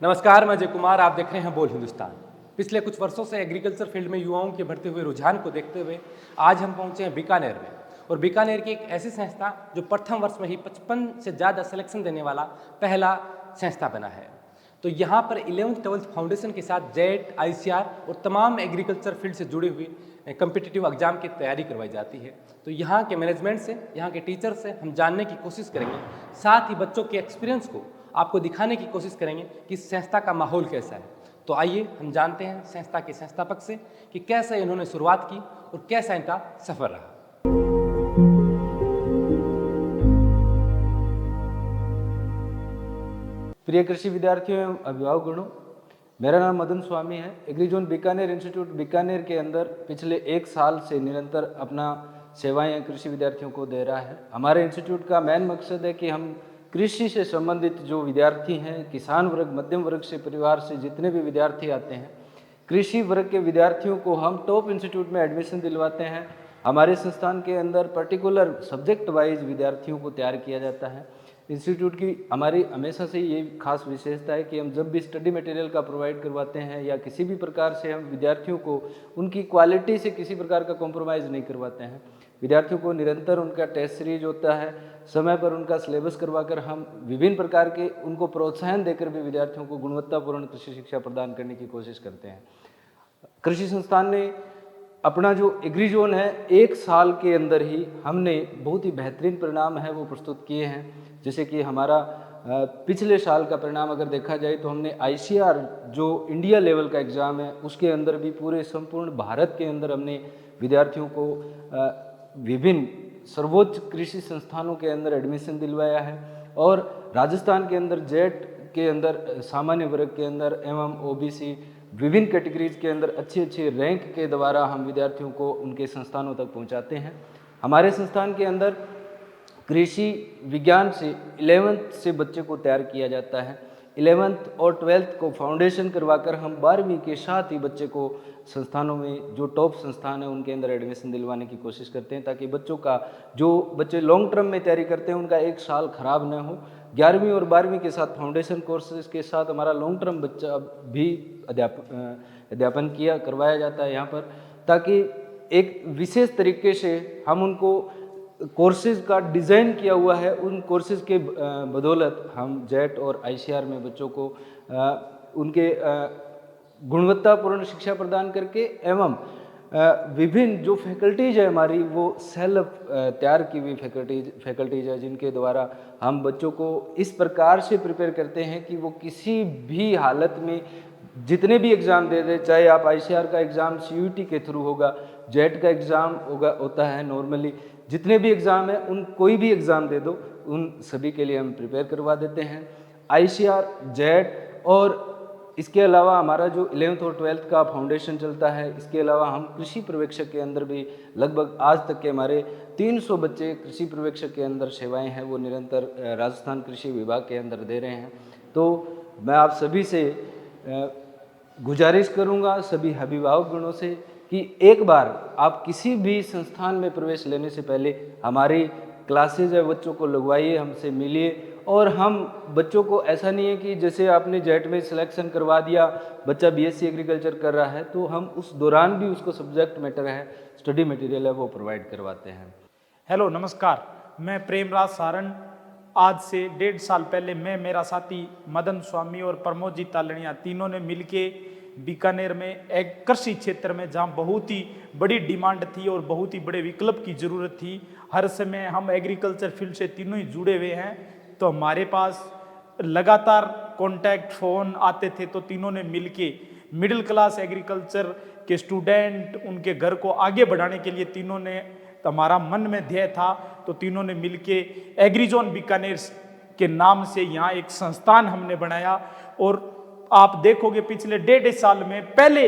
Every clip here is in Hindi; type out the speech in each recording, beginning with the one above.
नमस्कार, मैं अजय कुमार। आप देख रहे हैं बोल हिंदुस्तान। पिछले कुछ वर्षों से एग्रीकल्चर फील्ड में युवाओं के बढ़ते हुए रुझान को देखते हुए आज हम पहुंचे हैं बीकानेर में। और बीकानेर की एक ऐसी संस्था जो प्रथम वर्ष में ही 55 से ज़्यादा सिलेक्शन देने वाला पहला संस्था बना है। तो यहाँ पर 11th 12th फाउंडेशन के साथ जेट, आईसीआर और तमाम एग्रीकल्चर फील्ड से जुड़ी हुई कम्पिटिटिव एग्जाम की तैयारी करवाई जाती है। तो यहाँ के मैनेजमेंट से, यहाँ के टीचर से हम जानने की कोशिश करेंगे, साथ ही बच्चों के एक्सपीरियंस को आपको दिखाने की कोशिश करेंगे कि इस संस्था का माहौल कैसा है। तो आइए हम जानते हैं संस्था के संस्थापक से कि कैसे इन्होंने शुरुआत की और कैसा इनका सफर रहा। प्रिय कृषि विद्यार्थियों एवं अभिभावकगणों, मेरा नाम मदन स्वामी है। एग्रीजोन बीकानेर इंस्टीट्यूट बीकानेर के अंदर पिछले 1 साल से निरंतर अपना सेवाएं कृषि विद्यार्थियों को दे रहा है। हमारे इंस्टीट्यूट का मेन मकसद है कि हम कृषि से संबंधित जो विद्यार्थी हैं, किसान वर्ग, मध्यम वर्ग से परिवार से जितने भी विद्यार्थी आते हैं, कृषि वर्ग के विद्यार्थियों को हम टॉप इंस्टीट्यूट में एडमिशन दिलवाते हैं। हमारे संस्थान के अंदर पर्टिकुलर सब्जेक्ट वाइज विद्यार्थियों को तैयार किया जाता है। इंस्टीट्यूट की हमारी हमेशा से ये खास विशेषता है कि हम जब भी स्टडी मटेरियल का प्रोवाइड करवाते हैं या किसी भी प्रकार से हम विद्यार्थियों को उनकी क्वालिटी से किसी प्रकार का कॉम्प्रोमाइज़ नहीं करवाते हैं। विद्यार्थियों को निरंतर उनका टेस्ट सीरीज होता है, समय पर उनका सिलेबस करवाकर हम विभिन्न प्रकार के उनको प्रोत्साहन देकर भी विद्यार्थियों को गुणवत्तापूर्ण कृषि शिक्षा प्रदान करने की कोशिश करते हैं। कृषि संस्थान ने अपना जो एग्रीजोन है 1 साल के अंदर ही हमने बहुत ही बेहतरीन परिणाम है वो प्रस्तुत किए हैं। जैसे कि हमारा पिछले साल का परिणाम अगर देखा जाए तो हमने आईसीआर जो इंडिया लेवल का एग्ज़ाम है उसके अंदर भी पूरे संपूर्ण भारत के अंदर हमने विद्यार्थियों को विभिन्न सर्वोच्च कृषि संस्थानों के अंदर एडमिशन दिलवाया है। और राजस्थान के अंदर जेट के अंदर सामान्य वर्ग के अंदर एवं ओबीसी विभिन्न कैटेगरीज के अंदर अच्छे रैंक के द्वारा हम विद्यार्थियों को उनके संस्थानों तक पहुंचाते हैं। हमारे संस्थान के अंदर कृषि विज्ञान से 11th से बच्चे को तैयार किया जाता है। 11th और 12th को फाउंडेशन करवाकर हम 12वीं के साथ ही बच्चे को संस्थानों में जो टॉप संस्थान है उनके अंदर एडमिशन दिलवाने की कोशिश करते हैं, ताकि बच्चों का जो बच्चे लॉन्ग टर्म में तैयारी करते हैं उनका 1 साल खराब न हो। 11वीं और 12वीं के साथ फाउंडेशन कोर्सेज के साथ हमारा लॉन्ग टर्म बच्चा भी अध्यापन करवाया जाता है यहाँ पर, ताकि एक विशेष तरीके से हम उनको कोर्सेज का डिज़ाइन किया हुआ है। उन कोर्सेज के बदौलत हम जेट और आईसीआर में बच्चों को उनके गुणवत्तापूर्ण शिक्षा प्रदान करके एवं विभिन्न जो फैकल्टीज है हमारी वो सेल्फ तैयार की हुई फैकल्टीज है, जिनके द्वारा हम बच्चों को इस प्रकार से प्रिपेयर करते हैं कि वो किसी भी हालत में जितने भी एग्ज़ाम दे दे, चाहे आप आईसीआर का एग्ज़ाम सीयूईटी के थ्रू होगा, जेट का एग्ज़ाम होता है नॉर्मली, जितने भी एग्ज़ाम है उन कोई भी एग्ज़ाम दे दो, उन सभी के लिए हम प्रिपेयर करवा देते हैं। आईसीआर, जेट और इसके अलावा हमारा जो 11th और 12th का फाउंडेशन चलता है, इसके अलावा हम कृषि पर्यवेक्षक के अंदर भी लगभग आज तक के हमारे 300 बच्चे कृषि पर्यवेक्षक के अंदर सेवाएं हैं वो निरंतर राजस्थान कृषि विभाग के अंदर दे रहे हैं। तो मैं आप सभी से गुजारिश करूंगा, सभी अभिभावकगणों से, कि एक बार आप किसी भी संस्थान में प्रवेश लेने से पहले हमारी क्लासेज है बच्चों को लगवाइए, हमसे मिलिए। और हम बच्चों को ऐसा नहीं है कि जैसे आपने जेट में सिलेक्शन करवा दिया, बच्चा बीएससी एग्रीकल्चर कर रहा है तो हम उस दौरान भी उसको सब्जेक्ट मैटर है, स्टडी मटेरियल है वो प्रोवाइड करवाते हैं। हेलो, नमस्कार। मैं प्रेमराज सारण। आज से 1.5 साल पहले मैं, मेरा साथी मदन स्वामी और प्रमोद जी तालड़िया तीनों ने मिलके बीकानेर में एक कृषि क्षेत्र में जहाँ बहुत ही बड़ी डिमांड थी और बहुत ही बड़े विकल्प की ज़रूरत थी, हर समय हम एग्रीकल्चर फील्ड से तीनों ही जुड़े हुए हैं, तो हमारे पास लगातार कांटेक्ट फ़ोन आते थे। तो तीनों ने मिलके मिडिल क्लास एग्रीकल्चर के स्टूडेंट, उनके घर को आगे बढ़ाने के लिए तीनों ने, तो हमारा मन में ध्येय था, तो तीनों ने मिलके एग्रीजोन बीकानेर के नाम से यहाँ एक संस्थान हमने बनाया। और आप देखोगे पिछले 1.5 साल में पहले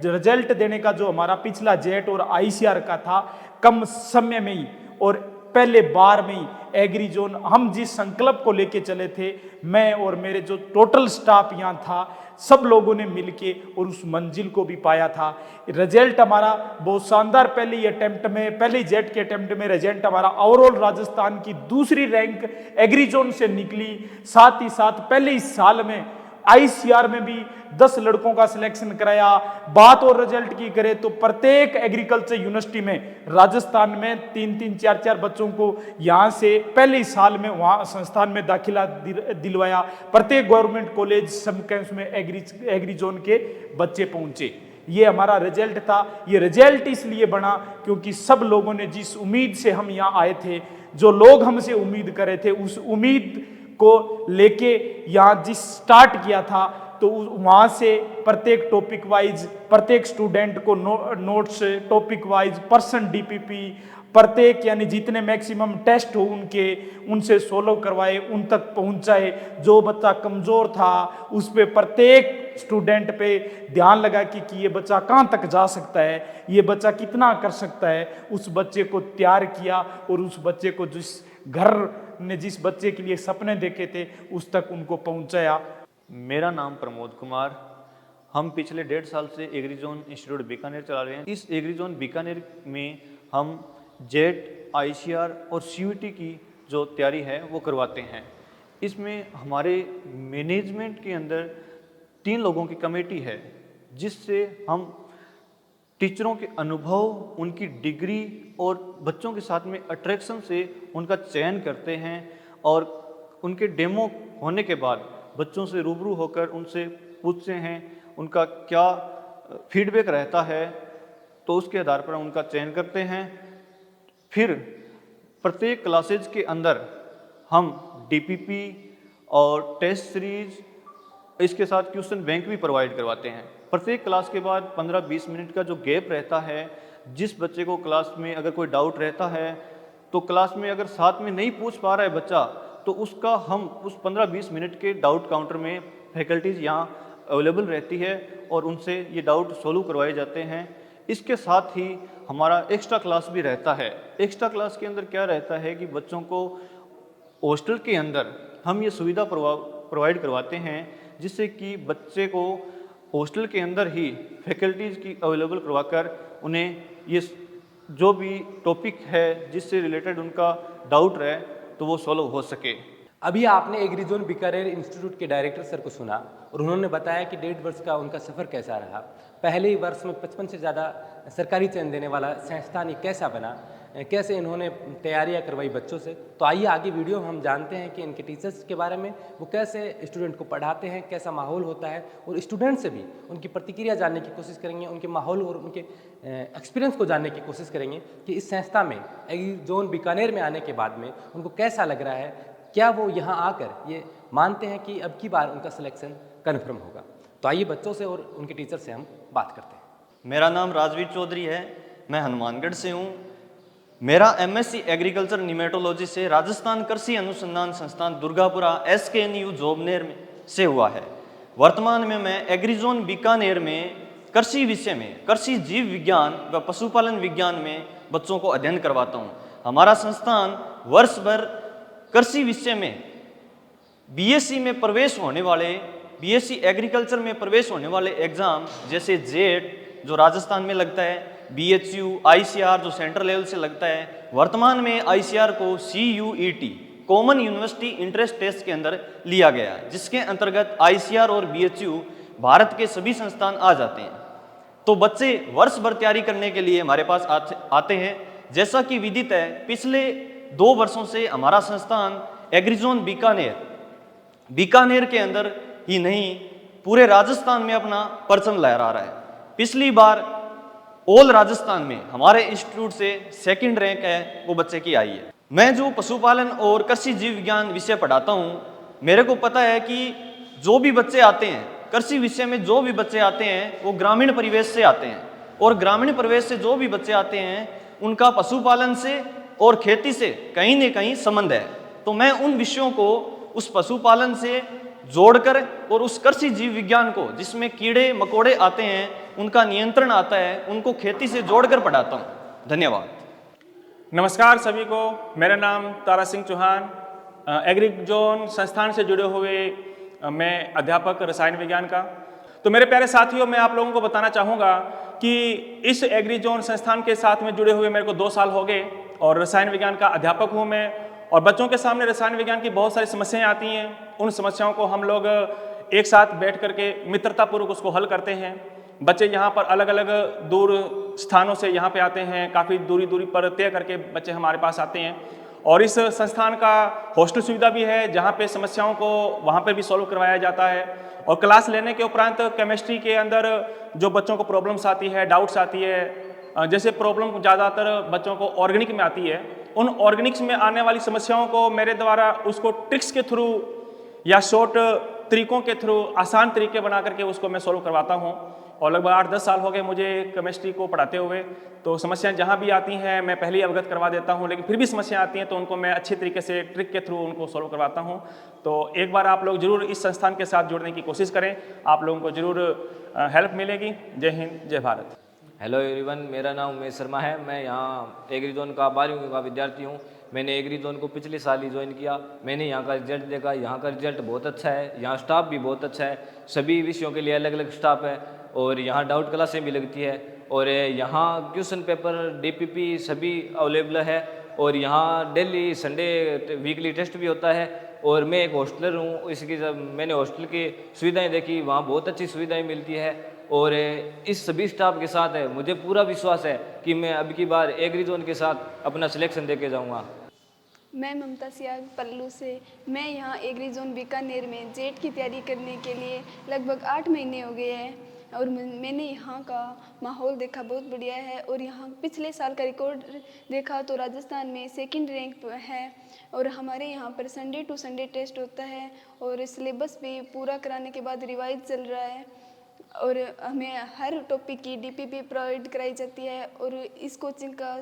रिजल्ट देने का जो हमारा पिछला जेट और आईसीआर का था, कम समय में ही और पहले बार में ही एग्रीजोन, हम जिस संकल्प को लेके चले थे, मैं और मेरे जो टोटल स्टाफ यहाँ था, सब लोगों ने मिलके और उस मंजिल को भी पाया था। रिजल्ट हमारा बहुत शानदार, पहले जेट के अटेम्प्ट में रिजल्ट हमारा ओवरऑल राजस्थान की 2री रैंक एग्रीजोन से निकली। साथ ही साथ पहले इस साल में आईसीआर में भी 10 लड़कों का सिलेक्शन कराया। बात और रिजल्ट की करें तो प्रत्येक एग्रीकल्चर यूनिवर्सिटी में राजस्थान में 3-3, 4-4 बच्चों को यहां से पहले ही साल में वहां संस्थान में दाखिला दिलवाया। प्रत्येक गवर्नमेंट कॉलेज सब कैंपस में एग्री जोन के बच्चे पहुंचे। ये हमारा रिजल्ट था। ये रिजल्ट इसलिए बना क्योंकि सब लोगों ने जिस उम्मीद से हम यहाँ आए थे, जो लोग हमसे उम्मीद कर रहे थे, उस उम्मीद को लेके यहाँ जिस स्टार्ट किया था, तो वहाँ से प्रत्येक टॉपिक वाइज प्रत्येक स्टूडेंट को notes topic wise person DPP प्रत्येक यानी जितने मैक्सिमम टेस्ट हो उनसे सोल्व करवाए, उन तक पहुंचाए। जो बच्चा कमजोर था उस पे प्रत्येक स्टूडेंट पे ध्यान लगा कि ये बच्चा कहाँ तक जा सकता है, ये बच्चा कितना कर सकता है, उस बच्चे को तैयार किया और उस बच्चे को जिस घर ने जिस बच्चे के लिए सपने देखे थे उस तक उनको पहुंचाया। मेरा नाम प्रमोद कुमार। हम पिछले 1.5 साल से एग्री जोन इंस्टीट्यूट बीकानेर चला रहे हैं। इस एग्री जोन बीकानेर में हम जेट, आईसीआर और सीयूईटी की जो तैयारी है वो करवाते हैं। इसमें हमारे मैनेजमेंट के अंदर 3 लोगों की कमेटी है, जिससे हम टीचरों के अनुभव, उनकी डिग्री और बच्चों के साथ में अट्रैक्शन से उनका चयन करते हैं और उनके डेमो होने के बाद बच्चों से रूबरू होकर उनसे पूछते हैं उनका क्या फीडबैक रहता है, तो उसके आधार पर उनका चयन करते हैं। फिर प्रत्येक क्लासेज के अंदर हम डीपीपी और टेस्ट सीरीज, इसके साथ क्वेश्चन बैंक भी प्रोवाइड करवाते हैं। प्रत्येक क्लास के बाद 15-20 मिनट का जो गैप रहता है, जिस बच्चे को क्लास में अगर कोई डाउट रहता है तो क्लास में अगर साथ में नहीं पूछ पा रहा है बच्चा, तो उसका हम उस 15-20 मिनट के डाउट काउंटर में फैकल्टीज यहाँ अवेलेबल रहती है और उनसे ये डाउट सोल्व करवाए जाते हैं। इसके साथ ही हमारा एक्स्ट्रा क्लास भी रहता है। एक्स्ट्रा क्लास के अंदर क्या रहता है कि बच्चों को हॉस्टल के अंदर हम ये सुविधा प्रोवाइड करवाते हैं, जिससे कि बच्चे को हॉस्टल के अंदर ही फैकल्टीज़ की अवेलेबल करवाकर उन्हें ये जो भी टॉपिक है जिससे रिलेटेड उनका डाउट रहे तो वो सॉल्व हो सके। अभी आपने एग्री जोन बीकानेर इंस्टीट्यूट के डायरेक्टर सर को सुना और उन्होंने बताया कि 1.5 वर्ष का उनका सफ़र कैसा रहा। पहले ही वर्ष में 55 से ज़्यादा सरकारी चयन देने वाला संस्थान ये कैसा बना, कैसे इन्होंने तैयारियां करवाई बच्चों से। तो आइए आगे वीडियो में हम जानते हैं कि इनके टीचर्स के बारे में, वो कैसे स्टूडेंट को पढ़ाते हैं, कैसा माहौल होता है, और स्टूडेंट से भी उनकी प्रतिक्रिया जानने की कोशिश करेंगे, उनके माहौल और उनके एक्सपीरियंस को जानने की कोशिश करेंगे कि इस संस्था में एग्री जोन बीकानेर में आने के बाद में उनको कैसा लग रहा है, क्या वो यहाँ आकर ये मानते हैं कि अब की बार उनका सिलेक्शन कन्फर्म होगा। तो आइए बच्चों से और उनके टीचर से हम बात करते हैं। मेरा नाम राजवीर चौधरी है, मैं हनुमानगढ़ से हूँ। मेरा एमएससी एग्रीकल्चर निमेटोलॉजी से राजस्थान कृषि अनुसंधान संस्थान दुर्गापुरा SKNU जोबनेर में से हुआ है। वर्तमान में मैं एग्री जोन बीकानेर में कृषि विषय में कृषि जीव विज्ञान व पशुपालन विज्ञान में बच्चों को अध्ययन करवाता हूँ। हमारा संस्थान वर्ष भर कृषि विषय में बीएससी में प्रवेश होने वाले, बीएससी एग्रीकल्चर में प्रवेश होने वाले एग्जाम जैसे जेट जो राजस्थान में लगता है, BHU, ICR जो सेंट्रल लेवल से लगता है। वर्तमान में ICR को CUET common university entrance test के अंदर लिया गया, जिसके अंतर्गत ICR और BHU भारत के सभी संस्थान आ जाते हैं। तो बच्चे वर्ष भर तैयारी करने के लिए हमारे पास आते हैं। जैसा कि विदित है, पिछले 2 वर्षों से हमारा संस्थान एग्री जोन बीकानेर के अंदर ही नहीं पूरे राजस्थान में अपना परचम लहरा रहा है। पिछली बार ऑल राजस्थान में हमारे इंस्टीट्यूट से 2nd रैंक है वो बच्चे की आई है। मैं जो पशुपालन और कृषि जीव विज्ञान विषय पढ़ाता हूँ, मेरे को पता है कि जो भी बच्चे आते हैं कृषि विषय में, जो भी बच्चे आते हैं वो ग्रामीण परिवेश से आते हैं, और ग्रामीण परिवेश से जो भी बच्चे आते हैं उनका पशुपालन से और खेती से कहीं न कहीं संबंध है। तो मैं उन विषयों को उस पशुपालन से जोड़कर और उस कृषि जीव विज्ञान को जिसमें कीड़े मकोड़े आते हैं, उनका नियंत्रण आता है, उनको खेती से जोड़कर पढ़ाता हूँ। धन्यवाद। नमस्कार सभी को, मेरा नाम तारा सिंह चौहान, एग्री जोन संस्थान से जुड़े हुए मैं अध्यापक रसायन विज्ञान का। तो मेरे प्यारे साथियों, मैं आप लोगों को बताना चाहूँगा कि इस एग्री जोन संस्थान के साथ में जुड़े हुए मेरे को 2 साल हो गए और रसायन विज्ञान का अध्यापक हूँ मैं। और बच्चों के सामने रसायन विज्ञान की बहुत सारी समस्याएं आती हैं। उन समस्याओं को हम लोग एक साथ बैठ करके मित्रतापूर्वक उसको हल करते हैं। बच्चे यहाँ पर अलग अलग दूर स्थानों से यहाँ पे आते हैं, काफ़ी दूरी दूरी पर तय करके बच्चे हमारे पास आते हैं। और इस संस्थान का हॉस्टल सुविधा भी है, जहाँ पे समस्याओं को वहाँ पर भी सॉल्व करवाया जाता है। और क्लास लेने के उपरांत केमिस्ट्री के अंदर जो बच्चों को प्रॉब्लम्स आती है, डाउट्स आती है, जैसे प्रॉब्लम ज़्यादातर बच्चों को ऑर्गेनिक में आती है, उन ऑर्गेनिक्स में आने वाली समस्याओं को मेरे द्वारा उसको ट्रिक्स के थ्रू या शॉर्ट तरीकों के थ्रू आसान तरीके बना करके उसको मैं सॉल्व करवाता हूँ। और लगभग 8-10 साल हो गए मुझे केमिस्ट्री को पढ़ाते हुए। तो समस्याएं जहाँ भी आती हैं मैं पहले ही अवगत करवा देता हूँ, लेकिन फिर भी समस्याएं आती हैं तो उनको मैं अच्छे तरीके से ट्रिक के थ्रू उनको सॉल्व करवाता हूँ। तो एक बार आप लोग जरूर इस संस्थान के साथ जुड़ने की कोशिश करें, आप लोगों को जरूर हेल्प मिलेगी। जय हिंद, जय भारत। हेलो एवरीवन, मेरा नाम उमेश शर्मा है। मैं यहाँ एग्री जोन का 12वीं का विद्यार्थी हूँ। मैंने एग्री जोन को पिछले साल ही ज्वाइन किया। मैंने यहाँ का रिजल्ट देखा, यहाँ का रिजल्ट बहुत अच्छा है, यहाँ स्टाफ भी बहुत अच्छा है, सभी विषयों के लिए अलग अलग स्टाफ है और यहाँ डाउट क्लासें भी लगती है और यहाँ क्वेश्चन पेपर DPP सभी अवेलेबल है और यहाँ डेली संडे वीकली टेस्ट भी होता है। और मैं एक हॉस्टलर हूँ, इसकी जब मैंने हॉस्टल की सुविधाएं देखी, वहाँ बहुत अच्छी सुविधाएं मिलती है और इस सभी स्टाफ के साथ है मुझे पूरा विश्वास है कि मैं अब की बार एग्री जोन के साथ अपना सिलेक्शन दे के जाऊँगा। मैं ममता सियाग पल्लू से। मैं यहाँ एग्री जोन बीकानेर में जेट की तैयारी करने के लिए लगभग 8 महीने हो गए हैं और मैंने यहाँ का माहौल देखा, बहुत बढ़िया है। और यहाँ पिछले साल का रिकॉर्ड देखा तो राजस्थान में 2nd रैंक है और हमारे यहाँ पर संडे टू संडे टेस्ट होता है और सिलेबस भी पूरा कराने के बाद रिवाइज चल रहा है और हमें हर टॉपिक की DPP प्रोवाइड कराई जाती है। और इस कोचिंग का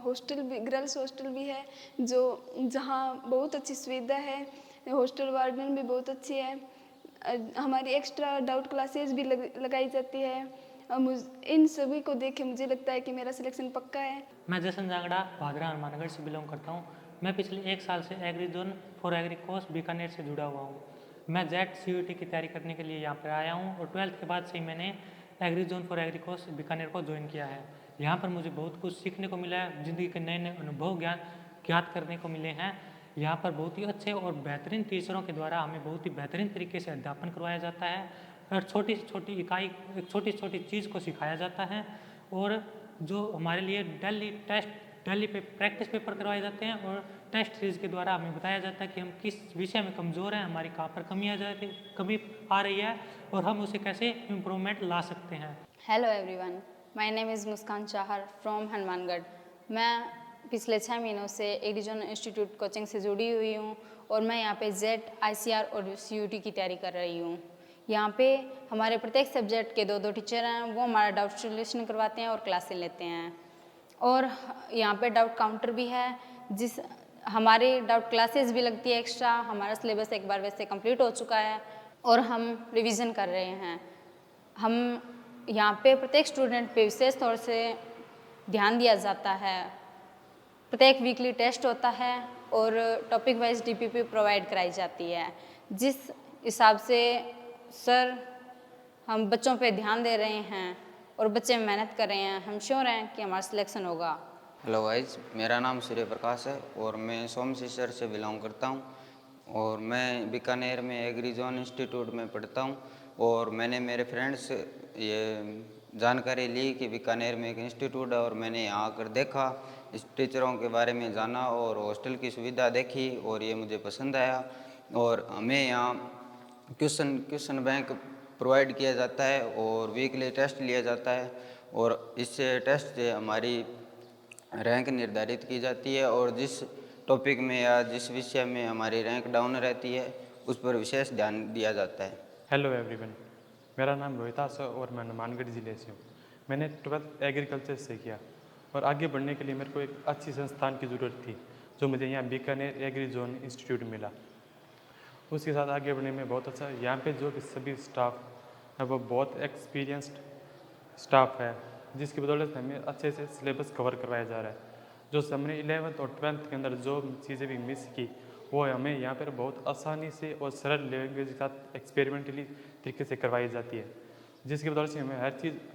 हॉस्टल भी, गर्ल्स हॉस्टल भी है जो जहाँ बहुत अच्छी सुविधा है, हॉस्टल वार्डन भी बहुत अच्छी है। हमारी एक्स्ट्रा डाउट क्लासेस भी लगाई जाती है। इन सभी को देख के मुझे लगता है कि मेरा सिलेक्शन पक्का है। मैं जशन जांगड़ा भादरा हनुमानगढ़ से बिलोंग करता हूँ। मैं पिछले 1 साल से agri zone for agri course Bikaner से जुड़ा हुआ हूँ। मैं जेट CUET की तैयारी करने के लिए यहाँ पर आया हूँ और 12th के बाद से ही मैंने agri zone for agri course Bikaner को ज्वाइन किया है। यहाँ पर मुझे बहुत कुछ सीखने को मिला है, ज़िंदगी के नए नए अनुभव ज्ञात करने को मिले हैं। यहाँ पर बहुत ही अच्छे और बेहतरीन टीचरों के द्वारा हमें बहुत ही बेहतरीन तरीके से अध्यापन करवाया जाता है और छोटी से छोटी इकाई, छोटी छोटी चीज़ को सिखाया जाता है। और जो हमारे लिए डेली पे प्रैक्टिस पेपर करवाए जाते हैं और टेस्ट सीरीज के द्वारा हमें बताया जाता है कि हम किस विषय में कमज़ोर हैं, हमारी कहाँ पर कमी आ रही है और हम उसे कैसे इम्प्रूवमेंट ला सकते हैं। Hello everyone, my name is Muskan Chahar from Hanumangarh. मैं पिछले 6 महीनों से एग्री जोन इंस्टीट्यूट कोचिंग से जुड़ी हुई हूँ और मैं यहाँ पे जेट, ICR और CUET की तैयारी कर रही हूँ। यहाँ पे हमारे प्रत्येक सब्जेक्ट के 2-2 टीचर हैं, वो हमारा डाउट सोल्यूशन करवाते हैं और क्लासें लेते हैं। और यहाँ पे डाउट काउंटर भी है, जिस हमारी डाउट क्लासेस भी लगती है एक्स्ट्रा। हमारा सिलेबस एक बार वैसे कंप्लीट हो चुका है और हम रिवीजन कर रहे हैं। हम यहाँ पे प्रत्येक स्टूडेंट पे विशेष तौर से ध्यान दिया जाता है। प्रत्येक वीकली टेस्ट होता है और टॉपिक वाइज DPP प्रोवाइड कराई जाती है। जिस हिसाब से सर हम बच्चों पे ध्यान दे रहे हैं और बच्चे मेहनत कर रहे हैं, हम श्योर हैं कि हमारा सिलेक्शन होगा। हेलो गाइज, मेरा नाम सूर्य प्रकाश है और मैं सोमशिशर से बिलोंग करता हूँ और मैं बीकानेर में एग्री जोन इंस्टीट्यूट में पढ़ता हूँ। और मैंने मेरे फ्रेंड्स ये जानकारी ली कि बीकानेर में एक इंस्टीट्यूट है और मैंने यहाँ आकर देखा, इस टीचरों के बारे में जाना और हॉस्टल की सुविधा देखी और ये मुझे पसंद आया। और हमें यहाँ क्वेश्चन बैंक प्रोवाइड किया जाता है और वीकली टेस्ट लिया जाता है और इससे टेस्ट से हमारी रैंक निर्धारित की जाती है और जिस टॉपिक में या जिस विषय में हमारी रैंक डाउन रहती है उस पर विशेष ध्यान दिया जाता है। हेलो एवरीवन, मेरा नाम रोहितास है और मैं हनुमानगढ़ ज़िले से हूँ। मैंने 12th एग्रीकल्चर से किया और आगे बढ़ने के लिए मेरे को एक अच्छी संस्थान की ज़रूरत थी, जो मुझे यहाँ बीकानेर एग्री जोन इंस्टीट्यूट मिला। उसके साथ आगे बढ़ने में बहुत अच्छा, यहाँ पे जो भी सभी स्टाफ है वो बहुत एक्सपीरियंस्ड स्टाफ है, जिसकी बदौलत हमें अच्छे से सिलेबस कवर करवाया जा रहा है। जो हमने 11th और 12th के अंदर जो चीज़ें भी मिस की वो हमें यहाँ पर बहुत आसानी से और सरल लैंग्वेज के साथ एक्सपेरिमेंटली तरीके से करवाई जाती है, जिसकी बदौलत से हमें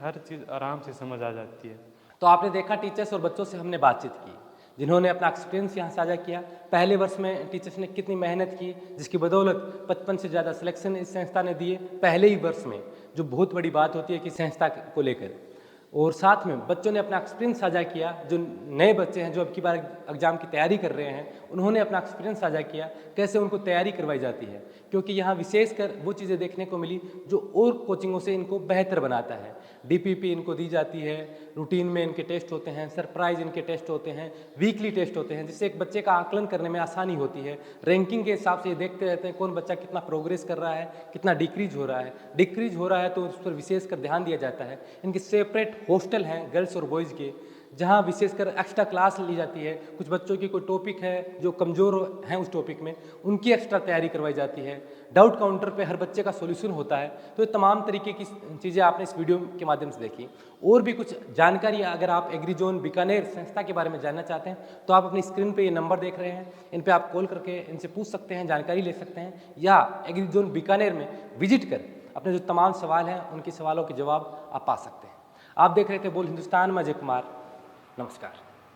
हर चीज़ आराम से समझ आ जाती है। तो आपने देखा टीचर्स और बच्चों से हमने बातचीत की, जिन्होंने अपना एक्सपीरियंस यहाँ साझा किया। पहले वर्ष में टीचर्स ने कितनी मेहनत की, जिसकी बदौलत 55 से ज़्यादा सिलेक्शन इस संस्था ने दिए पहले ही वर्ष में, जो बहुत बड़ी बात होती है कि संस्था को लेकर। और साथ में बच्चों ने अपना एक्सपीरियंस साझा किया। जो नए बच्चे हैं जो अब की बार एग्ज़ाम की तैयारी कर रहे हैं, उन्होंने अपना एक्सपीरियंस साझा किया कैसे उनको तैयारी करवाई जाती है, क्योंकि यहाँ विशेषकर वो चीज़ें देखने को मिली जो और कोचिंगों से इनको बेहतर बनाता है। डीपीपी इनको दी जाती है, रूटीन में इनके टेस्ट होते हैं, सरप्राइज इनके टेस्ट होते हैं, वीकली टेस्ट होते हैं, जिससे एक बच्चे का आकलन करने में आसानी होती है। रैंकिंग के हिसाब से ये देखते रहते हैं कौन बच्चा कितना प्रोग्रेस कर रहा है, कितना डिक्रीज हो रहा है। डिक्रीज हो रहा है तो उस पर विशेषकर ध्यान दिया जाता है। इनके सेपरेट हॉस्टल हैं गर्ल्स और बॉयज़ के, जहाँ विशेषकर एक्स्ट्रा क्लास ली जाती है। कुछ बच्चों की कोई टॉपिक है जो कमज़ोर हैं उस टॉपिक में, उनकी एक्स्ट्रा तैयारी करवाई जाती है। डाउट काउंटर पे हर बच्चे का सॉल्यूशन होता है। तो ये तमाम तरीके की चीज़ें आपने इस वीडियो के माध्यम से देखी। और भी कुछ जानकारी अगर आप एग्रीजोन बीकानेर संस्था के बारे में जानना चाहते हैं तो आप अपनी स्क्रीन पे ये नंबर देख रहे हैं, इन पे आप कॉल करके इनसे पूछ सकते हैं, जानकारी ले सकते हैं, या एग्रीजोन बीकानेर में विजिट कर अपने जो तमाम सवाल हैं उनके सवालों के जवाब आप पा सकते हैं। आप देख रहे थे बोल हिंदुस्तान में अजय कुमार। नमस्कार।